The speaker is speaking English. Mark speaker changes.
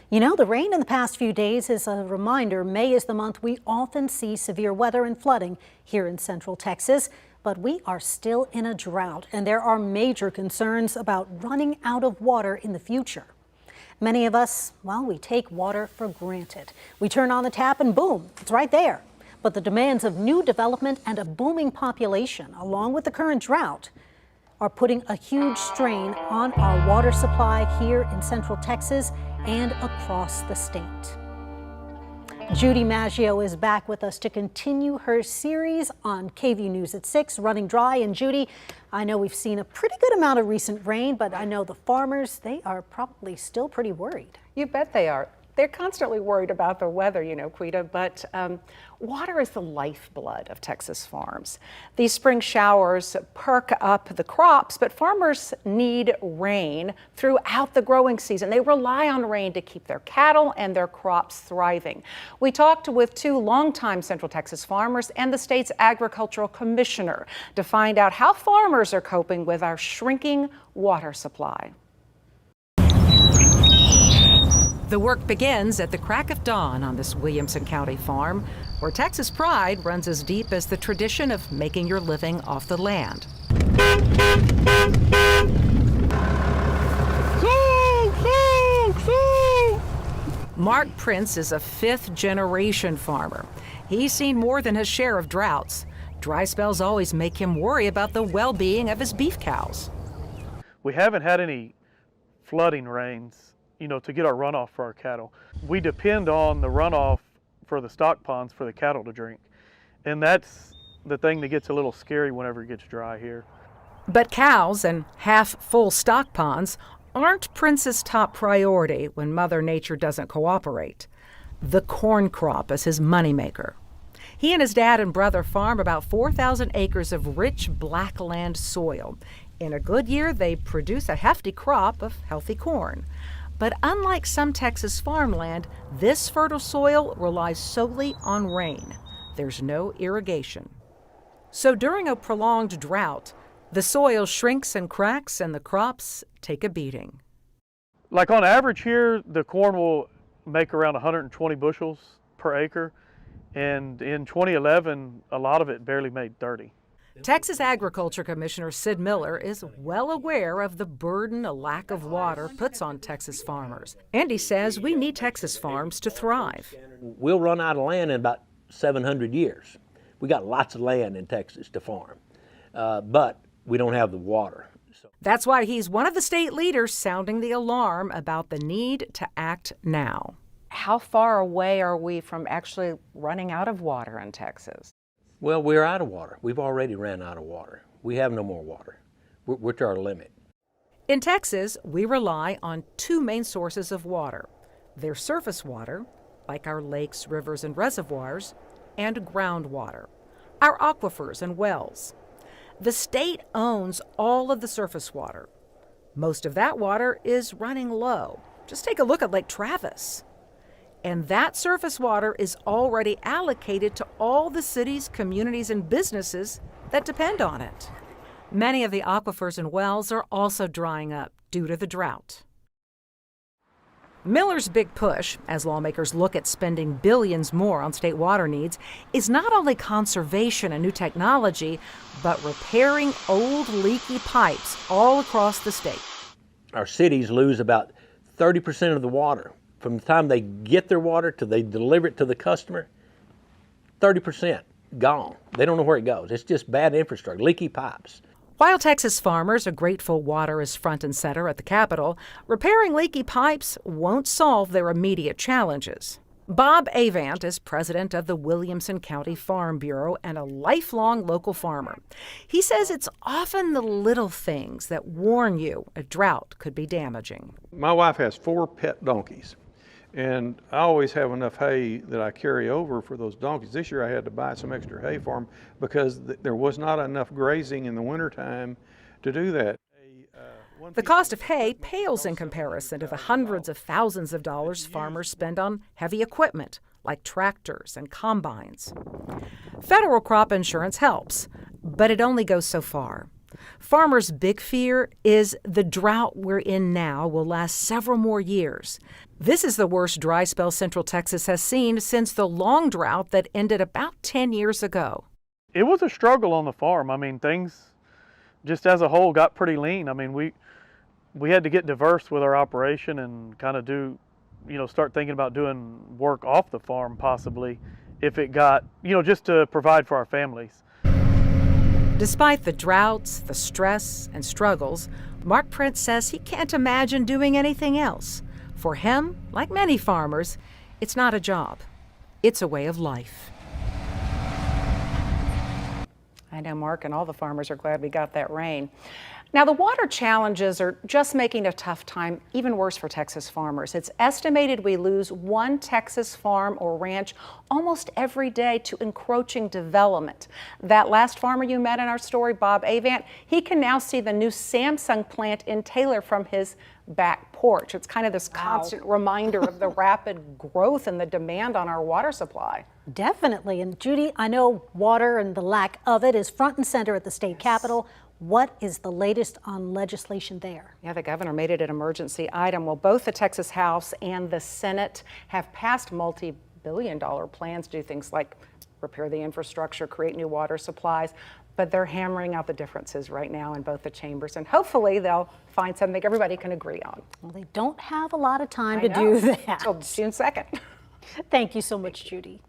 Speaker 1: You know, the rain in the past few days is a reminder May is the month we often see severe weather and flooding here in central Texas. But we are still in a drought, and there are major concerns about running out of water in the future. Many of us, well, we take water for granted. We turn on the tap and boom, it's right there. But the demands of new development and a booming population, along with the current drought, are putting a huge strain on our water supply here in central Texas and across the state. Judy Maggio is back with us to continue her series on KVUE News at 6, Running Dry. And Judy, I know we've seen a pretty good amount of recent rain, but I know the farmers, they are probably still pretty worried.
Speaker 2: You bet they are. They're constantly worried about the weather, you know, Quita, but water is the lifeblood of Texas farms. These spring showers perk up the crops, but farmers need rain throughout the growing season. They rely on rain to keep their cattle and their crops thriving. We talked with two longtime Central Texas farmers and the state's agricultural commissioner to find out how farmers are coping with our shrinking water supply.
Speaker 3: The work begins at the crack of dawn on this Williamson County farm, where Texas pride runs as deep as the tradition of making your living off the land. Mark Prince is a fifth-generation farmer. He's seen more than his share of droughts. Dry spells always make him worry about the well-being of his beef cows.
Speaker 4: We haven't had any flooding rains, you know, to get our runoff for our cattle. We depend on the runoff for the stock ponds for the cattle to drink. And that's the thing that gets a little scary whenever it gets dry here.
Speaker 3: But cows and half-full stock ponds aren't Prince's top priority when Mother Nature doesn't cooperate. The corn crop is his moneymaker. He and his dad and brother farm about 4,000 acres of rich blackland soil. In a good year, they produce a hefty crop of healthy corn. But unlike some Texas farmland, this fertile soil relies solely on rain. There's no irrigation. So during a prolonged drought, the soil shrinks and cracks and the crops take a beating.
Speaker 4: Like on average here, the corn will make around 120 bushels per acre. And in 2011, a lot of it barely made 30.
Speaker 3: Texas Agriculture Commissioner Sid Miller is well aware of the burden a lack of water puts on Texas farmers. And he says we need Texas farms to thrive.
Speaker 5: We'll run out of land in about 700 years. We got lots of land in Texas to farm, but we don't have the water.
Speaker 3: That's why he's one of the state leaders sounding the alarm about the need to act now.
Speaker 2: How far away are we from actually running out of water in Texas?
Speaker 5: Well, we're out of water. We've already ran out of water. We have no more water. We're to our limit.
Speaker 3: In Texas, we rely on two main sources of water. There's surface water, like our lakes, rivers, and reservoirs, and groundwater, our aquifers and wells. The state owns all of the surface water. Most of that water is running low. Just take a look at Lake Travis. And that surface water is already allocated to all the cities, communities, and businesses that depend on it. Many of the aquifers and wells are also drying up due to the drought. Miller's big push, as lawmakers look at spending billions more on state water needs, is not only conservation and new technology, but repairing old leaky pipes all across the state.
Speaker 5: Our cities lose about 30% of the water. From the time they get their water to they deliver it to the customer, 30% gone. They don't know where it goes. It's just bad infrastructure, leaky pipes.
Speaker 3: While Texas farmers are grateful water is front and center at the Capitol, repairing leaky pipes won't solve their immediate challenges. Bob Avant is president of the Williamson County Farm Bureau and a lifelong local farmer. He says it's often the little things that warn you a drought could be damaging.
Speaker 6: My wife has 4 pet donkeys, and I always have enough hay that I carry over for those donkeys. This year I had to buy some extra hay for them because there was not enough grazing in the wintertime to do that.
Speaker 3: The cost of hay pales in comparison to the hundreds of thousands of dollars farmers spend on heavy equipment like tractors and combines. Federal crop insurance helps, but it only goes so far. Farmers' big fear is the drought we're in now will last several more years. This is the worst dry spell Central Texas has seen since the long drought that ended about 10 years ago.
Speaker 4: It was a struggle on the farm. I mean, things just as a whole got pretty lean. I mean, we had to get diverse with our operation and kind of start thinking about doing work off the farm possibly if it got, just to provide for our families.
Speaker 3: Despite the droughts, the stress, and struggles, Mark Prince says he can't imagine doing anything else. For him, like many farmers, it's not a job. It's a way of life.
Speaker 2: I know Mark and all the farmers are glad we got that rain. Now, the water challenges are just making a tough time even worse for Texas farmers. It's estimated we lose one Texas farm or ranch almost every day to encroaching development. That last farmer you met in our story, Bob Avant, he can now see the new Samsung plant in Taylor from his back porch. It's kind of this constant reminder of the rapid growth and the demand on our water supply.
Speaker 1: Definitely. And Judy, I know water and the lack of it is front and center at the state capitol. What is the latest on legislation there?
Speaker 2: Yeah, the governor made it an emergency item. Well, both the Texas House and the Senate have passed multi-billion-dollar plans to do things like repair the infrastructure, create new water supplies, but they're hammering out the differences right now in both the chambers, and hopefully they'll find something everybody can agree on.
Speaker 1: Well, they don't have a lot of time to do that.
Speaker 2: Until June 2nd.
Speaker 1: Thank you so much, Judy.